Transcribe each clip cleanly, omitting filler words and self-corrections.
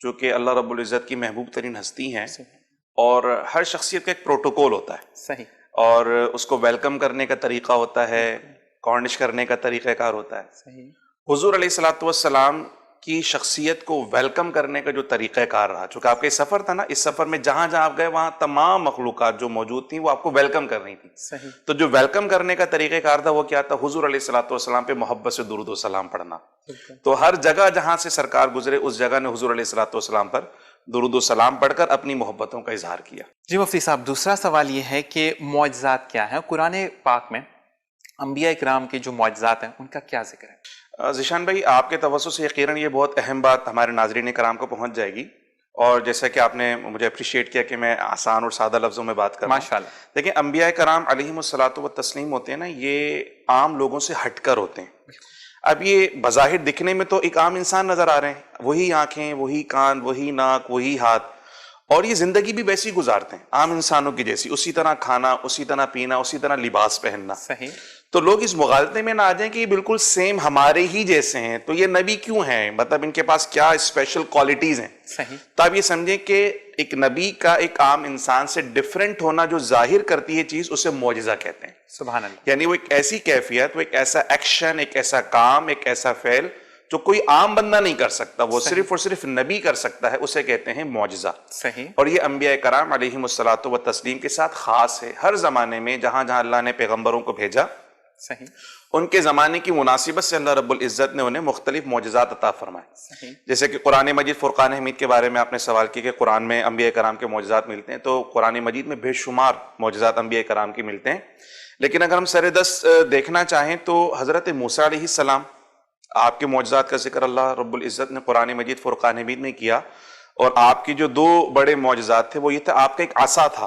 جو کہ اللہ رب العزت کی محبوب ترین ہستی ہیں، اور ہر شخصیت کا ایک پروٹوکول ہوتا ہے، صحیح، اور اس کو ویلکم کرنے کا طریقہ ہوتا ہے، کارنش کرنے کا طریقہ کار ہوتا ہے۔ صحیح، حضور علیہ الصلوۃ والسلام کی شخصیت کو ویلکم کرنے کا جو طریقہ کار رہا، چونکہ آپ کا یہ سفر تھا نا، اس سفر میں جہاں جہاں آپ گئے وہاں تمام مخلوقات جو موجود تھیں وہ آپ کو ویلکم کر رہی تھیں، صحیح، تو جو ویلکم کرنے کا طریقہ کار تھا وہ کیا تھا؟ حضور علیہ الصلوۃ والسلام پہ محبت سے درود و سلام پڑھنا۔ بالکل، تو ہر جگہ جہاں سے سرکار گزرے اس جگہ نے حضور علیہ الصلوۃ والسلام پر درود و سلام پڑھ کر اپنی محبتوں کا اظہار کیا۔ جی مفتی صاحب، دوسرا سوال یہ ہے کہ معجزات کیا ہیں؟ قرآن پاک میں انبیاء اکرام کے جو معجزات ہیں ان کا کیا ذکر ہے؟ ذیشان بھائی، آپ کے توسط سے یقیناً یہ بہت اہم بات ہمارے ناظرین کرام کو پہنچ جائے گی، اور جیسا کہ آپ نے مجھے اپریشیٹ کیا کہ میں آسان اور سادہ لفظوں میں بات کر رہا ہوں۔ ماشاء اللہ، دیکھیں، انبیاء کرام علیہم الصلاۃ والتسلیم ہوتے ہیں نا، یہ عام لوگوں سے ہٹ کر ہوتے ہیں۔ اب یہ بظاہر دکھنے میں تو ایک عام انسان نظر آ رہے ہیں، وہی آنکھیں، وہی کان، وہی ناک، وہی ہاتھ، اور یہ زندگی بھی ویسی گزارتے ہیں عام انسانوں کی جیسی، اسی طرح کھانا، اسی طرح پینا، اسی طرح لباس پہننا۔ صحیح، تو لوگ اس مغالطے میں نہ آ جائیں کہ یہ بالکل سیم ہمارے ہی جیسے ہیں، تو یہ نبی کیوں ہیں؟ مطلب ان کے پاس کیا اسپیشل کوالٹیز ہیں؟ صحیح، تو آپ یہ سمجھیں کہ ایک نبی کا ایک عام انسان سے ڈفرینٹ ہونا جو ظاہر کرتی ہے چیز، اسے معجزہ کہتے ہیں۔ سبحان اللہ، یعنی وہ ایک ایسی کیفیت، وہ ایک ایسا ایکشن، ایک ایسا کام، ایک ایسا فعل جو کوئی عام بندہ نہیں کر سکتا، وہ صرف اور صرف نبی کر سکتا ہے، اسے کہتے ہیں معجزہ۔ صحیح، اور یہ انبیاء کرام علیہم الصلاۃ والتسلیم کے ساتھ خاص ہے۔ ہر زمانے میں جہاں جہاں اللہ نے پیغمبروں کو بھیجا، صحیح، ان کے زمانے کی مناسبت سے اللہ رب العزت نے انہیں مختلف معجزات عطا فرمائے۔ صحیح، جیسے کہ قرآن مجید فرقان حمید کے بارے میں آپ نے سوال کیا کہ قرآن میں انبیاء کرام کے معجزات ملتے ہیں، تو قرآن مجید میں بے شمار معجزات انبیاء کرام کی ملتے ہیں، لیکن اگر ہم سر دست دیکھنا چاہیں تو حضرت موسیٰ علیہ السلام، آپ کے معجزات کا ذکر اللہ رب العزت نے قرآن مجید فرقان حمید میں کیا، اور آپ کی جو دو بڑے معجزات تھے وہ یہ تھا، آپ کا ایک عصا تھا،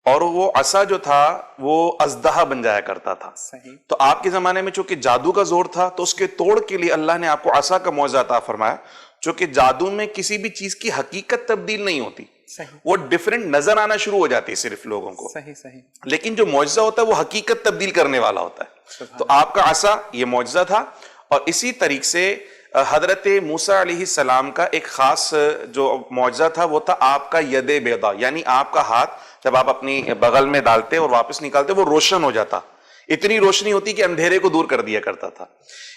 اور وہ عصا جو تھا وہ اژدہا بن جایا کرتا تھا۔ صحیح، تو آپ کے زمانے میں چونکہ جادو کا زور تھا، تو اس کے توڑ کے لیے اللہ نے آپ کو عصا کا معجزہ عطا فرمایا، چونکہ جادو میں کسی بھی چیز کی حقیقت تبدیل نہیں ہوتی، صحیح، وہ ڈیفرنٹ نظر آنا شروع ہو جاتی ہے صرف لوگوں کو، صحیح، صحیح، لیکن جو معجزہ ہوتا ہے وہ حقیقت تبدیل کرنے والا ہوتا ہے۔ تو آپ کا عصا یہ معجزہ تھا، اور اسی طریقے سے حضرت موسیٰ علیہ السلام کا ایک خاص جو معجزہ تھا وہ تھا آپ کا ید بیضا، یعنی آپ کا ہاتھ جب آپ اپنی بغل میں ڈالتے اور واپس نکالتے وہ روشن ہو جاتا، اتنی روشنی ہوتی کہ اندھیرے کو دور کر دیا کرتا تھا۔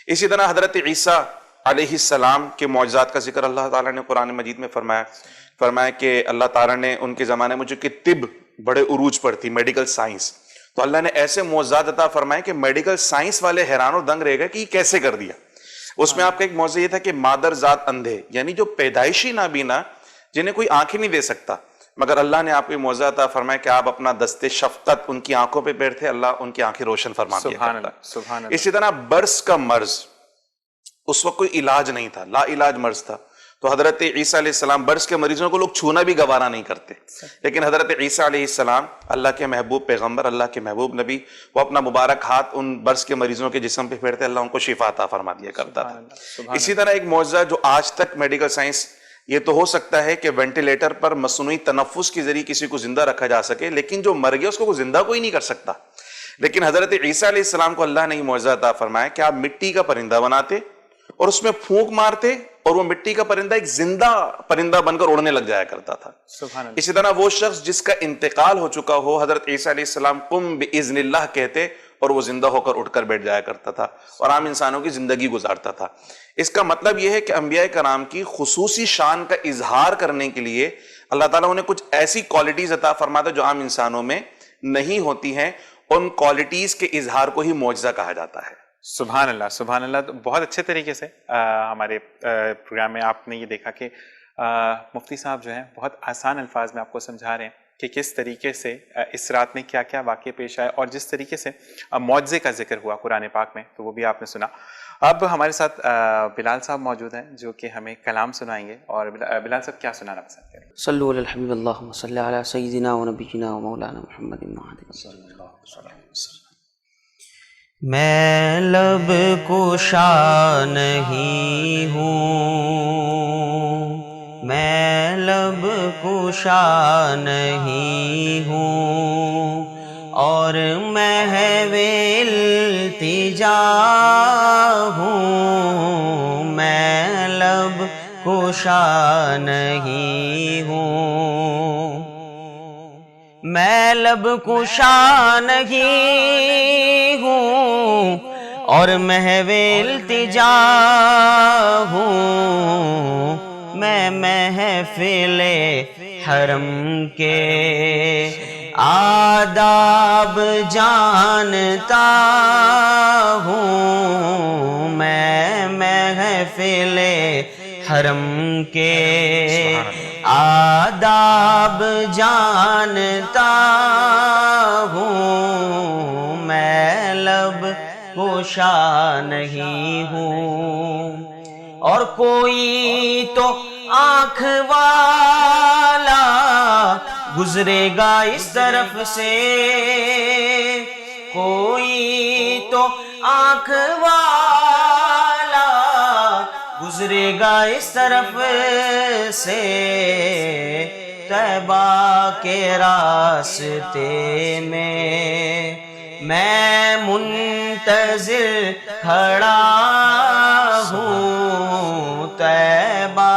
اسی طرح حضرت عیسیٰ علیہ السلام کے معجزات کا ذکر اللہ تعالیٰ نے قرآن مجید میں فرمایا کہ اللہ تعالیٰ نے ان کے زمانے میں جو کہ طب بڑے عروج پر تھی، میڈیکل سائنس، تو اللہ نے ایسے معجزات عطا فرمائے کہ میڈیکل سائنس والے حیران اور دنگ رہ گئے کہ یہ کیسے کر دیا۔ اس میں آپ کا ایک معجزہ یہ تھا کہ مادر ذات اندھے، یعنی جو پیدائشی نابینا جنہیں کوئی آنکھیں نہیں دے سکتا، مگر اللہ نے آپ کو یہ معجزہ عطا فرمایا کہ آپ اپنا دست شفقت ان کی آنکھوں پہ پھیرتے، اللہ ان کی آنکھیں روشن فرما دیا سبحان کرتا۔ اللہ، سبحان اللہ، اسی طرح برس کا مرض، اس وقت کوئی علاج نہیں تھا، لا علاج مرض تھا، تو حضرت عیسیٰ علیہ السلام، برس کے مریضوں کو لوگ چھونا بھی گوارا نہیں کرتے، لیکن حضرت عیسیٰ علیہ السلام اللہ کے محبوب پیغمبر، اللہ کے محبوب نبی، وہ اپنا مبارک ہاتھ ان برس کے مریضوں کے جسم پہ پھیرتے، اللہ ان کو شفا عطا فرما دیا کرتا تھا۔ اسی طرح ایک معجزہ جو آج تک میڈیکل سائنس، یہ تو ہو سکتا ہے کہ وینٹیلیٹر پر مصنوعی تنفس کے ذریعے کسی کو زندہ رکھا جا سکے، لیکن جو مر گیا اس کو زندہ کوئی نہیں کر سکتا، لیکن حضرت عیسیٰ علیہ السلام کو اللہ نے یہ معجزہ عطا فرمایا کہ آپ مٹی کا پرندہ بناتے اور اس میں پھونک مارتے، اور وہ مٹی کا پرندہ ایک زندہ پرندہ بن کر اڑنے لگ جایا کرتا تھا۔ سبحان اللہ، اسی طرح وہ شخص جس کا انتقال ہو چکا ہو، حضرت عیسیٰ علیہ السلام قم باذن اللہ کہتے اور وہ زندہ ہو کر اٹھ کر بیٹھ جایا کرتا تھا اور عام انسانوں کی زندگی گزارتا تھا۔ اس کا مطلب یہ ہے کہ انبیاء کرام کی خصوصی شان کا اظہار کرنے کے لیے اللہ تعالیٰ انہیں کچھ ایسی کوالٹیز عطا فرماتا جو عام انسانوں میں نہیں ہوتی ہیں، ان کوالٹیز کے اظہار کو ہی معجزہ کہا جاتا ہے۔ سبحان اللہ، سبحان اللہ۔ تو بہت اچھے طریقے سے ہمارے پروگرام میں آپ نے یہ دیکھا کہ مفتی صاحب جو ہیں بہت آسان الفاظ میں آپ کو سمجھا رہے ہیں کہ کس طریقے سے اس رات میں کیا کیا واقعے پیش آئے، اور جس طریقے سے معجزے کا ذکر ہوا قرآن پاک میں، تو وہ بھی آپ نے سنا۔ اب ہمارے ساتھ بلال صاحب موجود ہیں جو کہ ہمیں کلام سنائیں گے، اور بلال صاحب کیا سنانا پسند کریں گے؟ صلو علی الحبیب اللہم صلی علی سیدنا و نبینا و مولانا محمد صلی اللہ علیہ وسلم۔ میں لب کشا نہیں ہوں، میں لب کشا نہیں ہوں، اور محو التجا ہوں، میں لب کشا کشا نہیں ہوں، میں لب کشا نہیں ہوں اور محو التجا ہوں، میں محفل حرم کے آداب جانتا ہوں، میں محفل حرم کے آداب جانتا ہوں، میں لب کشا نہیں ہوں، اور کوئی تو آنکھ والا گزرے گا اس طرف سے، کوئی تو آنکھ والا گزرے گا اس طرف سے، طیبہ کے راستے میں منتظر کھڑا ہوں، طیبہ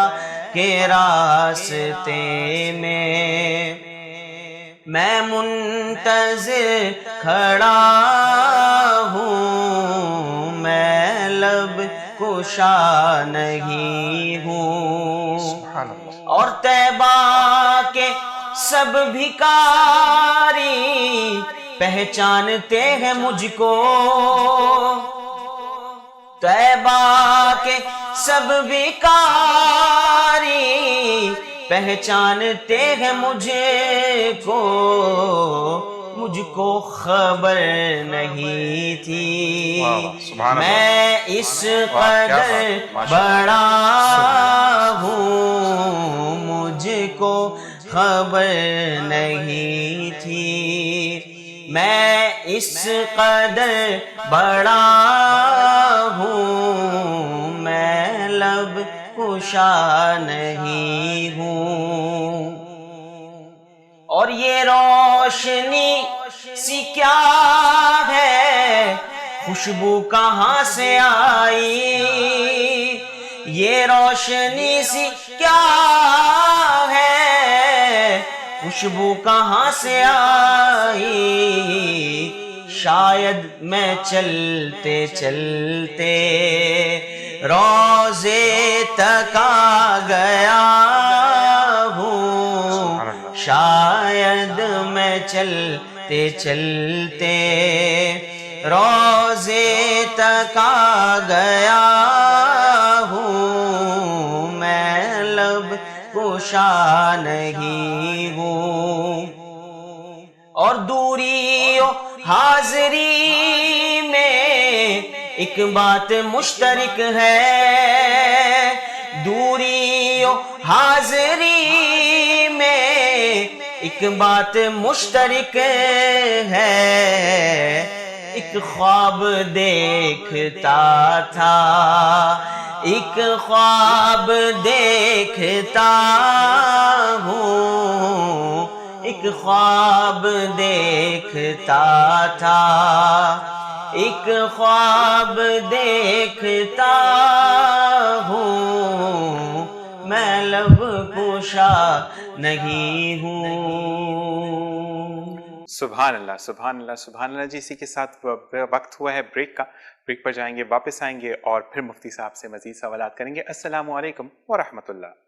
کے راستے میں منتظر کھڑا ہوں، میں لب کشا نہیں ہوں، اور طیبہ کے سب بھکاری پہچانتے ہیں مجھ کو، طیبہ کے سب بھکاری پہچانتے ہیں مجھ کو خبر نہیں تھی، میں اس قدر بڑا ہوں، مجھ کو خبر نہیں تھی، میں اس قدر بڑا ہوں، میں لب کشا نہیں ہوں، اور یہ روشنی سی کیا ہے، خوشبو کہاں سے آئی، یہ روشنی سی کیا ہے، خوشبو کہاں سے آئی، شاید میں چلتے چلتے روضے تک آ گیا ہوں، شاید میں چلتے چلتے روضے تک آ گیا ہوں، میں لب کشا نہیں ہوں، اور دوری و حاضری میں ایک بات مشترک ہے، دوری و حاضری میں ایک بات مشترک ہے، ایک خواب دیکھتا تھا، ایک خواب دیکھتا ہوں، ایک خواب دیکھتا تھا، ایک خواب دیکھتا ہوں، میں لب کشا نہیں ہوں۔ سبحان اللہ، سبحان اللہ، سبحان اللہ جی۔ اسی کے ساتھ وقت ہوا ہے بریک کا، بریک پر جائیں گے، واپس آئیں گے اور پھر مفتی صاحب سے مزید سوالات کریں گے۔ السلام علیکم ورحمۃ اللہ۔